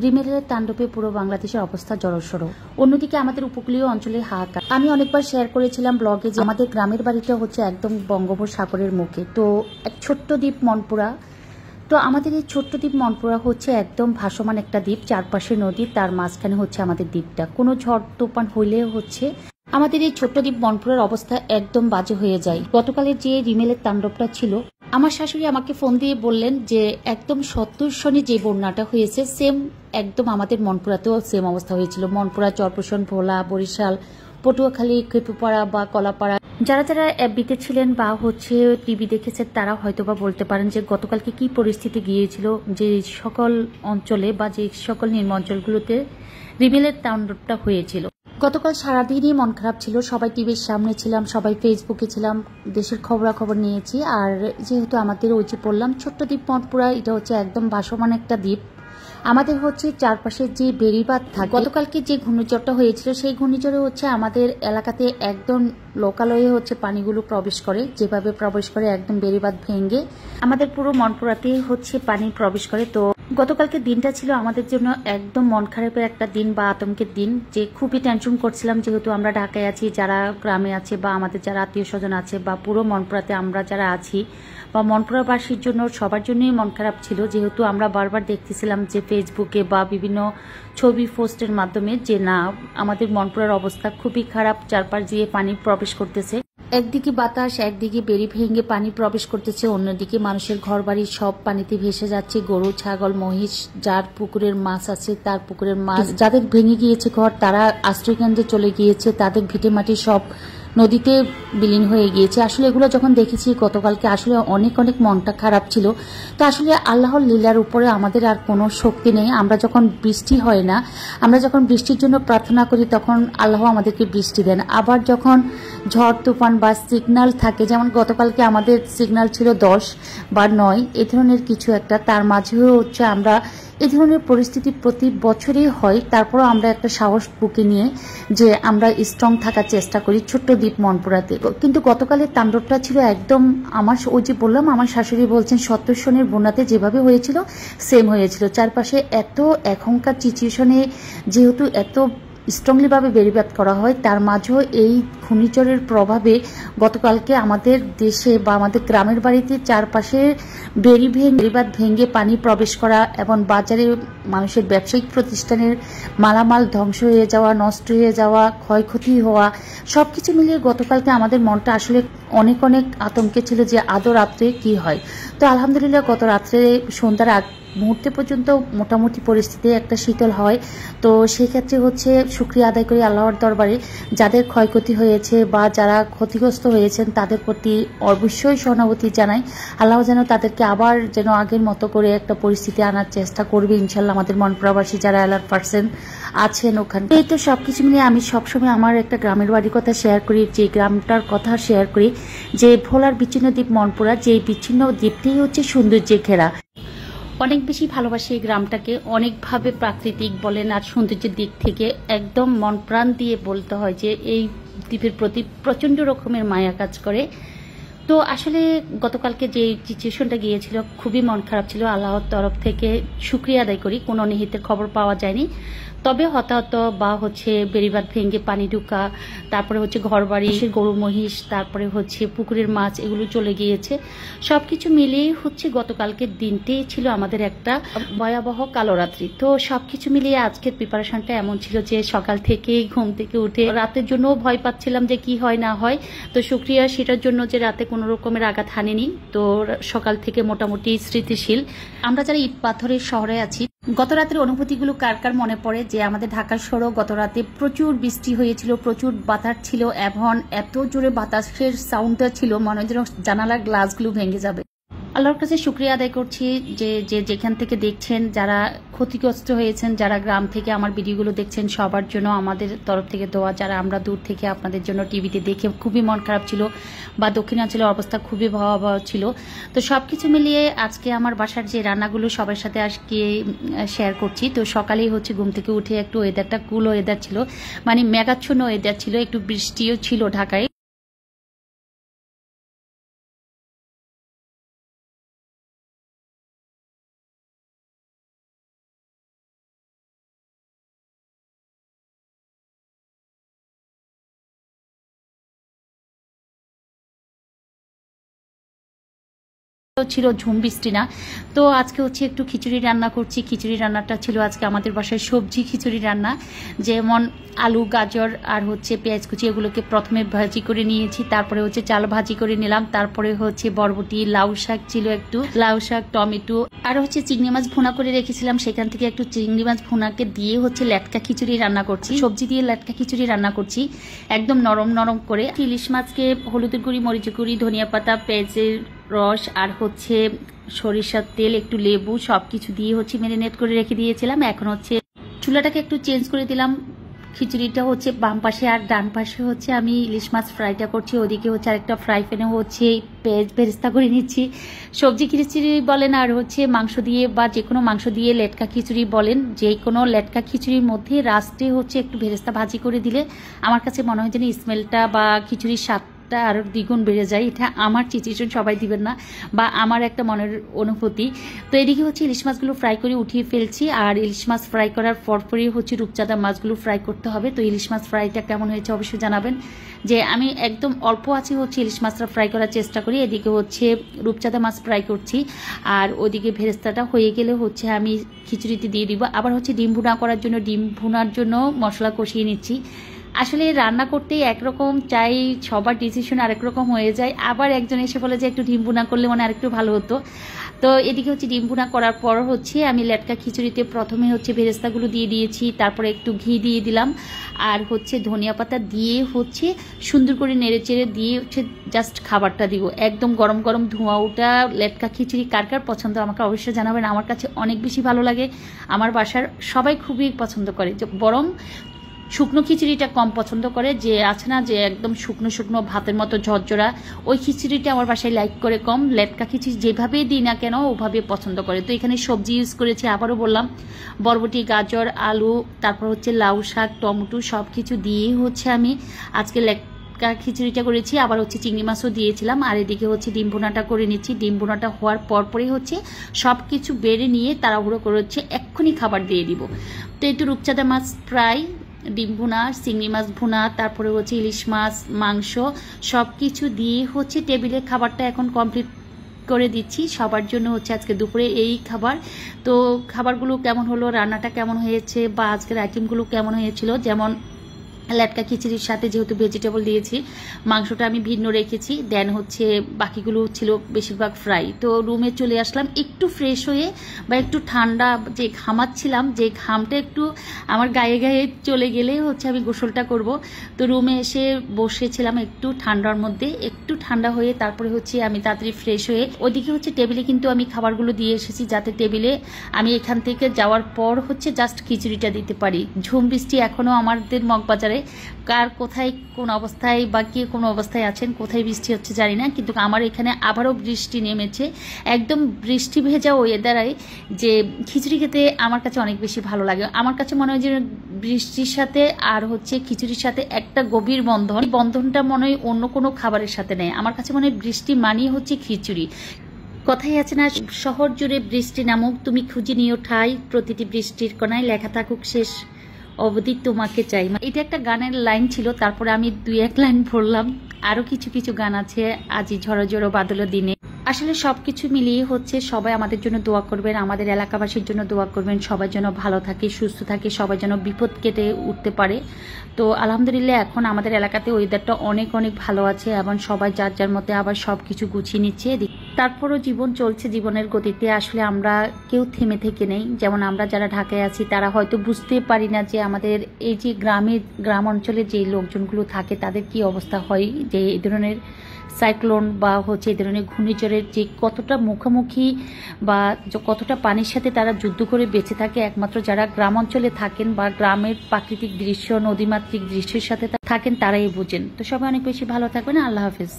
রিমেলের তাণ্ডবে পুরো বাংলাদেশের অবস্থা জড়সড়। অন্যদিকে আমাদের উপকূলীয় অঞ্চলে হাহাকার। আমি অনেকবার শেয়ার করেছিলাম ব্লগে যে আমাদের গ্রামের বাড়িটা হচ্ছে একদম বঙ্গোপসাগরের মুখে। তো এক ছোট্ট দ্বীপ মনপুরা। তো আমাদের এই ছোট্ট দ্বীপ মনপুরা হচ্ছে একদম ভাসমান একটা দ্বীপ, চারপাশে নদী, তার মাঝখানে হচ্ছে আমাদের দ্বীপটা। কোনো ঝড় তুফান হইলে হচ্ছে আমাদের এই ছোট্ট দ্বীপ মনপুরার অবস্থা একদম বাজে হয়ে যায়। গতকালের যে রিমেলের তাণ্ডবটা ছিল, আমার শাশুড়ি আমাকে ফোন দিয়ে বললেন যে একদম 70 সনে যে বন্যাটা হয়েছে সেম একদম আমাদের মনপুরাতেও সেম অবস্থা হয়েছিল। মনপুরা, চরপোষণ, ভোলা, বরিশাল, পটুয়াখালী, খেপুপাড়া বা কলাপাড়া, যারা যারা এফবিতে ছিলেন বা হচ্ছে টিভি দেখেছেন তারা হয়তোবা বলতে পারেন যে গতকালকে কি পরিস্থিতি গিয়েছিল যে সকল অঞ্চলে বা যে সকল নিম্ন অঞ্চলগুলোতে রিমেলের তাণ্ডবটা হয়েছিল। গতকাল সারাদিনই মন খারাপ ছিল, সবাই টিভির সামনে ছিলাম, সবাই ফেসবুকে ছিলাম, দেশের খবরাখবর নিয়েছি। আর যেহেতু আমাদের ওই যে বললাম ছোট্ট দ্বীপ মনপুরা, এটা হচ্ছে একদম ভাসমান একটা দ্বীপ। আমাদের হচ্ছে চারপাশে যে বেড়িবাঁধ থাকে, গতকালকে যে ঘূর্ণিঝড়টা হয়েছিল সেই ঘূর্ণিঝড়ে হচ্ছে আমাদের এলাকাতে একদম লোকালয়ে হচ্ছে পানিগুলো প্রবেশ করে, যেভাবে প্রবেশ করে একদম বেড়িবাঁধ ভেঙে আমাদের পুরো মনপুরাতে হচ্ছে পানি প্রবেশ করে। তো গতকালকে দিনটা ছিল আমাদের জন্য একদম মন খারাপের একটা দিন বা আতঙ্কের দিন, যে খুবই টেনশন করছিলাম যেহেতু আমরা ঢাকায় আছি, যারা গ্রামে আছে বা আমাদের যারা আত্মীয় স্বজন আছে বা পুরো মনপুরাতে আমরা যারা আছি বা মনপুরাবাসীর জন্য সবার জন্যই মন খারাপ ছিল, যেহেতু আমরা বারবার দেখতেছিলাম যে ফেসবুকে বা বিভিন্ন ছবি পোস্টের মাধ্যমে যে না আমাদের মনপুরার অবস্থা খুবই খারাপ, চারপাশ দিয়ে পানি প্রবেশ করতেছে। একদিকে বাতাস, একদিকে বেড়ি ভেঙে পানি প্রবেশ করতেছে, অন্যদিকে মানুষের ঘরবাড়ি সব পানিতে ভেসে যাচ্ছে। গরু, ছাগল, মহিষ, যার পুকুরের মাছ আছে তার পুকুরের মাছ, যাদের ভেঙে গিয়েছে ঘর তারা আশ্রয়কেন্দ্রে চলে গিয়েছে, তাদের ভিটেমাটি সব নদীতে বিলীন হয়ে গিয়েছে। আসলে এগুলো যখন দেখেছি গতকালকে আসলে অনেক অনেক মনটা খারাপ ছিল। তো আসলে আল্লাহর লীলার উপরে আমাদের আর কোনো শক্তি নেই। আমরা যখন বৃষ্টি হয় না, আমরা যখন বৃষ্টির জন্য প্রার্থনা করি তখন আল্লাহ আমাদেরকে বৃষ্টি দেন। আবার যখন ঝড় তুফান বা সিগন্যাল থাকে, যেমন গতকালকে আমাদের সিগন্যাল ছিল 10 বা 9 এই ধরনের কিছু একটা, তার মাঝেও হচ্ছে আমরা এই ধরনের পরিস্থিতি প্রতি বছরই হয়, তারপরও আমরা একটা সাহস বুকে নিয়ে যে আমরা স্ট্রং থাকার চেষ্টা করি ছোট্ট দ্বীপ মনপুরাতে। কিন্তু গতকালের তাণ্ডবটা ছিল একদম, আমার ওই যে বললাম আমার শাশুড়ি বলছেন 70 সনের বন্যাতে যেভাবে হয়েছিল সেম হয়েছিল। চারপাশে এত এখনকার সিচুয়েশনে যেহেতু এত স্ট্রংলি ভাবে বেড়িবাঁধ করা হয়, তার মাঝেও এই ঘূর্ণিঝড়ের প্রভাবে গতকালকে আমাদের দেশে বা আমাদের গ্রামের বাড়িতে চারপাশে বেড়িবাঁধ ভেঙে পানি প্রবেশ করা এবং বাজারে মানুষের ব্যবসায়িক প্রতিষ্ঠানের মালামাল ধ্বংস হয়ে যাওয়া, নষ্ট হয়ে যাওয়া, ক্ষয়ক্ষতি হওয়া, সবকিছু মিলিয়ে গতকালকে আমাদের মনটা আসলে অনেক অনেক আতঙ্কে ছিল যে আদৌ রাত্রে কি হয়। তো আলহামদুলিল্লাহ গত রাত্রে সন্ধ্যার আগ মুহূর্তে পর্যন্ত মোটামুটি পরিস্থিতি একটা শীতল হয়। তো সেক্ষেত্রে হচ্ছে শুকরিয়া আদায় করি আল্লাহর দরবারে, যাদের ক্ষয়ক্ষতি হয়েছে বা যারা ক্ষতিগ্রস্ত হয়েছেন তাদের প্রতি অবশ্যই সহানুভূতি জানাই। আল্লাহ যেন তাদেরকে আবার যেন আগের মতো করে একটা পরিস্থিতি আনার চেষ্টা করবে ইনশাল্লাহ, আমাদের মনপুরাবাসী যারা অ্যালার্ট পার্সেন্ট আছেন ওখানে। এই তো সবকিছু মিলিয়ে আমি সবসময় আমার একটা গ্রামের বাড়ির কথা শেয়ার করি, যে গ্রামটার কথা শেয়ার করি, যে ভোলার বিচ্ছিন্ন দ্বীপ মনপুরা, যে বিচ্ছিন্ন দ্বীপটি হচ্ছে সৌন্দর্যে ঘেরা। অনেক বেশি ভালোবাসি এই গ্রামটাকে, অনেকভাবে প্রাকৃতিক বলেন আর সৌন্দর্যের দিক থেকে একদম মন প্রাণ দিয়ে বলতে হয় যে এই দ্বীপের প্রতি প্রচণ্ড রকমের মায়া কাজ করে। তো আসলে গতকালকে যে সিচুয়েশনটা গিয়েছিল খুবই মন খারাপ ছিল। আল্লাহর তরফ থেকে শুকরিয়া আদায় করি কোনো অনিহিতের খবর পাওয়া যায়নি, তবে হতাহত বা হচ্ছে বেড়িবাঁধ ভেঙে পানি ঢুকা, তারপরে হচ্ছে ঘরবাড়ি, গরু মহিষ, তারপরে হচ্ছে পুকুরের মাছ এগুলো চলে গিয়েছে। সবকিছু মিলিয়ে হচ্ছে গতকালকের দিনটাই ছিল আমাদের একটা ভয়াবহ কালো রাত্রি। তো সবকিছু মিলিয়ে আজকের প্রিপারেশনটা এমন ছিল যে সকাল থেকেই ঘুম থেকে উঠে রাতের জন্য ভয় পাচ্ছিলাম যে কি হয় না হয়। তো শুকরিয়া সেটার জন্য যে রাতে কোনো রকমের আঘাত হানেনি, তো সকাল থেকে মোটামুটি স্থিতিশীল। আমরা যারা ইট পাথরের শহরে আছি, গত রাতের অনুভূতিগুলো কার কার মনে পড়ে যে আমাদের ঢাকার শহরেও গত রাতে প্রচুর বৃষ্টি হয়েছিল, প্রচুর বাতাস ছিল এবং এত জোরে বাতাসের সাউন্ডটা ছিল মনে হয় যেন জানালার গ্লাসগুলো ভেঙে যাবে। আল্লাহর কাছে শুকরিয়া আদায় করছি যে যেখান থেকে দেখছেন, যারা ক্ষতিগ্রস্ত হয়েছেন, যারা গ্রাম থেকে আমার ভিডিওগুলো দেখছেন, সবার জন্য আমাদের তরফ থেকে দোয়া। যারা আমরা দূর থেকে আপনাদের জন্য টিভিতে দেখে খুবই মন খারাপ ছিল বা দক্ষিণাঞ্চলের অবস্থা খুবই ভয়াবহ ছিল। তো সবকিছু মিলিয়ে আজকে আমার বাসার যে রান্নাগুলো সবার সাথে আজকে শেয়ার করছি। তো সকালেই হচ্ছে ঘুম থেকে উঠে একটু ওয়েদারটা কুল ওয়েদার ছিল, মানে মেঘাচ্ছন্ন ওয়েদার ছিল, একটু বৃষ্টিও ছিল ঢাকায়। ছিল ঝুম বৃষ্টি না। তো আজকে হচ্ছে একটু খিচুড়ি রান্না করছি। খিচুড়ি রান্নাটা ছিল আজকে আমাদের বাসায় সবজি খিচুড়ি রান্না, যেমন আলু, গাজর আর হচ্ছে পেঁয়াজ কুচি, এগুলোকে প্রথমে ভাজি করে নিয়েছি, তারপরে হচ্ছে চাল ভাজি করে নিলাম, তারপরে হচ্ছে বরবটি, লাউ শাক ছিল একটু, লাউ শাক, টমেটো, আর হচ্ছে চিংড়ি মাছ ভুনা করে রেখেছিলাম, সেখান থেকে একটু চিংড়ি মাছ ভুনাকে দিয়ে হচ্ছে লেটকা খিচুড়ি রান্না করছি। সবজি দিয়ে লেটকা খিচুড়ি রান্না করছি একদম নরম নরম করে। ইলিশ মাছকে হলুদের গুঁড়ি, মরিচের গুঁড়ি, ধনিয়া পাতা, পেঁয়াজের রস আর হচ্ছে সরিষার তেল, একটু লেবু সবকিছু দিয়ে হচ্ছে ম্যারিনেট করে রেখে দিয়েছিলাম। এখন হচ্ছে চুলাটাকে একটু চেঞ্জ করে দিলাম। খিচুড়িটা হচ্ছে বাম পাশে আর ডান পাশে হচ্ছে আমি ইলিশ মাছ ফ্রাইটা করছি, ওদিকে হচ্ছে আরেকটা ফ্রাই প্যানে হচ্ছে পেঁয়াজ বেরেস্তা করে নিচ্ছি। সবজি খিচুড়ি বলেন আর হচ্ছে মাংস দিয়ে বা যে কোনো মাংস দিয়ে লেটকা খিচুড়ি বলেন, যে কোনো লেটকা খিচুড়ির মধ্যে রাস্টে হচ্ছে একটু বেরেস্তা ভাজি করে দিলে আমার কাছে মনে হয় যেন স্মেলটা বা খিচুড়ির স্বাদটা আরো দ্বিগুণ বেড়ে যায়। এটা আমার চিচিশন, সবাই দিবেন না, বা আমার একটা মনের অনুভূতি। তো এদিকে হচ্ছে ইলিশ মাছগুলো ফ্রাই করে উঠিয়ে ফেলছি, আর ইলিশ মাছ ফ্রাই করার পরপরই হচ্ছে রূপচাঁদা মাছগুলো ফ্রাই করতে হবে। তো ইলিশ মাছ ফ্রাইটা কেমন হয়েছে অবশ্যই জানাবেন। যে আমি একদম অল্প আছে হচ্ছে ইলিশ মাছটা ফ্রাই করার চেষ্টা করি, এদিকে হচ্ছে রূপচাঁদা মাছ ফ্রাই করছি, আর ওদিকে ভেরেস্তাটা হয়ে গেলে হচ্ছে আমি খিচুড়িতে দিয়ে দিব। আবার হচ্ছে ডিম ভুনা করার জন্য, ডিম ভুনার জন্য মশলা কষিয়ে নিচ্ছি। আসলে রান্না করতেই একরকম চাই, সবার ডিসিশন আরেক রকম হয়ে যায়। আবার একজন এসে বলে যে একটু ডিম ভুনা করলে মানে আরেকটু ভালো হতো। তো এদিকে হচ্ছে ডিম ভুনা করার পর হচ্ছে আমি লেটকা খিচুড়িতে প্রথমে হচ্ছে বেরেস্তাগুলো দিয়ে দিয়েছি, তারপরে একটু ঘি দিয়ে দিলাম, আর হচ্ছে ধনিয়া পাতা দিয়ে হচ্ছে সুন্দর করে নেড়ে চেড়ে দিয়ে হচ্ছে জাস্ট খাবারটা দিব। একদম গরম গরম ধোঁয়া ওটা লেটকা খিচুড়ি কার কার পছন্দ আমাকে অবশ্যই জানাবেন। আমার কাছে অনেক বেশি ভালো লাগে, আমার বাসার সবাই খুবই পছন্দ করে। বরং শুকনো খিচুড়িটা কম পছন্দ করে, যে আছে না যে একদম শুকনো শুকনো ভাতের মতো ঝরঝরা, ওই খিচুড়িটা আমার বাসায় লাইক করে কম। লেটকা খিচুড়ি যেভাবেই দিই না কেন ওভাবে পছন্দ করে। তো এখানে সবজি ইউজ করেছি, আবারও বললাম, বরবটি, গাজর, আলু, তারপর হচ্ছে লাউ শাক, টমেটো সব কিছু দিয়ে হচ্ছে আমি আজকে লেটকা খিচুড়িটা করেছি। আবার হচ্ছে চিংড়ি মাছও দিয়েছিলাম, আর এদিকে হচ্ছে ডিম ভুনাটা করে নিচ্ছি। ডিম ভুনাটা হওয়ার পরপরই হচ্ছে সব কিছু বেড়ে নিয়ে তাড়াহুড়ো করে হচ্ছে এক্ষুনি খাবার দিয়ে দিব। তো একটু রূপচাঁদা মাছ ফ্রাই, ডিম ভুনা, চিংড়ি মাছ ভুনা, তারপরে হচ্ছে ইলিশ মাছ, মাংস সব কিছু দিয়ে হচ্ছে টেবিলে খাবারটা এখন কমপ্লিট করে দিচ্ছি। সবার জন্য হচ্ছে আজকে দুপুরে এই খাবার। তো খাবারগুলো কেমন হলো, রান্নাটা কেমন হয়েছে, বা আজকের আইটেমগুলো কেমন হয়েছিল, যেমন লেটকা খিচুড়ির সাথে যেহেতু ভেজিটেবল দিয়েছি, মাংসটা আমি ভিন্ন রেখেছি, দেন হচ্ছে বাকিগুলো ছিল বেশিরভাগ ফ্রাই। তো রুমে চলে আসলাম একটু ফ্রেশ হয়ে, বা একটু ঠান্ডা, যে ঘামাচ্ছিলাম, যে ঘামটা একটু আমার গায়ে গায়ে চলে গেলে হচ্ছে আমি গোসলটা করব। তো রুমে এসে বসেছিলাম একটু ঠান্ডার মধ্যে, একটু ঠান্ডা হয়ে তারপরে হচ্ছে আমি তাড়াতাড়ি ফ্রেশ হয়ে ওইদিকে হচ্ছে টেবিলে কিন্তু আমি খাবারগুলো দিয়ে এসেছি, যাতে টেবিলে আমি এখান থেকে যাওয়ার পর হচ্ছে জাস্ট খিচুড়িটা দিতে পারি। ঝুম বৃষ্টি এখনও আমাদের মগবাজারে, কার কোথায় কোন অবস্থায় বা কে কোন অবস্থায় আছেন, কোথায় বৃষ্টি হচ্ছে জানি না, কিন্তু আমার এখানে আবারও বৃষ্টি নেমেছে। একদম বৃষ্টি ভেজা ওয়েদারে যে খিচুড়ি খেতে আমার কাছে অনেক বেশি ভালো লাগে। আমার কাছে মনে হয় যে বৃষ্টির সাথে আর হচ্ছে খিচুড়ির সাথে একটা গভীর বন্ধন, এই বন্ধনটা মনে হয় অন্য কোনো খাবারের সাথে নেই। আমার কাছে মনে হয় বৃষ্টি মানেই হচ্ছে খিচুড়ি। কথাই আছে না, শহর জুড়ে বৃষ্টি নামুক, তুমি খুঁজে নিও ঠাই, প্রতিটি বৃষ্টির কণায় লেখা থাকুক শেষ অবধি তোমাকে চাই। এটা একটা গানের লাইন ছিল, তারপরে আমি দুই এক লাইন পড়লাম। আরো কিছু কিছু গান আছে, আজি ঝড়ো ঝড়ো বাদল দিনে। আসলে সবকিছু মিলিয়ে হচ্ছে সবাই আমাদের জন্য দোয়া করবেন, আমাদের এলাকাবাসীর জন্য দোয়া করবেন, সবাই যেন ভালো থাকে, সুস্থ থাকে, সবাই যেন বিপদ কেটে উঠতে পারে। তো আলহামদুলিল্লাহ এখন আমাদের এলাকাতে ওয়েদারটা অনেক অনেক ভালো আছে, এবং সবাই যার যার মধ্যে আবার সবকিছু গুছিয়ে নিচ্ছে। তারপরও জীবন চলছে, জীবনের গতিতে আসলে আমরা কেউ থেমে থেকে নেই। যেমন আমরা যারা ঢাকায় আছি তারা হয়তো বুঝতে পারি না যে আমাদের এই যে গ্রাম অঞ্চলে যে লোকজনগুলো থাকে তাদের কি অবস্থা হয়, যে এই ধরনের সাইক্লোন বা হচ্ছে এই ধরনের ঘূর্ণিঝড়ের যে কতটা মুখোমুখি বা কতটা পানির সাথে তারা যুদ্ধ করে বেঁচে থাকে, একমাত্র যারা গ্রাম অঞ্চলে থাকেন বা গ্রামের প্রাকৃতিক দৃশ্য, নদীমাতৃক দৃশ্যের সাথে থাকেন তারাই বোঝেন। তো সবাই অনেক বেশি ভালো থাকবেন। আল্লাহ হাফেজ।